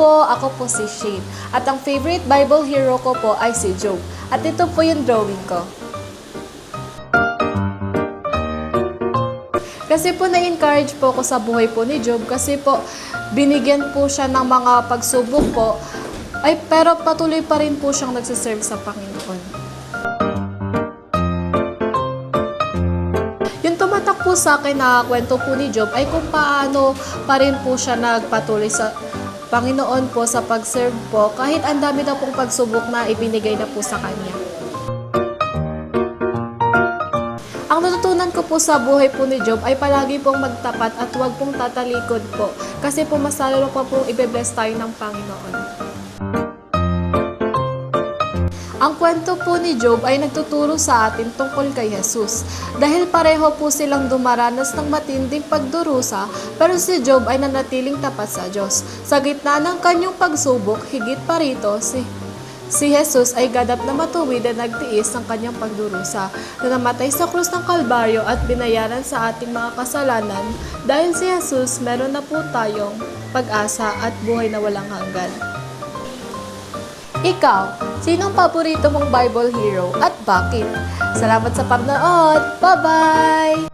po, ako po si Shane. At ang favorite Bible hero ko po ay si Job. At ito po yung drawing ko. Kasi po na-encourage po ako sa buhay po ni Job kasi po binigyan po siya ng mga pagsubok po pero patuloy pa rin po siyang nagsiserve sa Panginoon. Yung tumatak po sa akin na kwento po ni Job ay kung paano pa rin po siya nagpatuloy sa Panginoon po sa pag-serve po kahit ang dami na pong pagsubok na ibinigay na po sa kanya. Ang natutunan ko po sa buhay po ni Job ay palagi pong magtapat at huwag pong tatalikod po kasi po mas lalo pa pong ibe-bless tayo ng Panginoon. Ang kwento po ni Job ay nagtuturo sa atin tungkol kay Jesus. Dahil pareho po silang dumaranas ng matinding pagdurusa, pero si Job ay nanatiling tapat sa Diyos. Sa gitna ng kanyang pagsubok, higit pa rito, si Jesus ay ganap na matuwid na nagtiis ng kanyang pagdurusa, na namatay sa krus ng Kalbaryo at binayaran sa ating mga kasalanan. Dahil si Jesus, meron na po tayong pag-asa at buhay na walang hanggan. Ikaw, sinong paborito mong Bible hero at bakit? Salamat sa panonood! Bye-bye!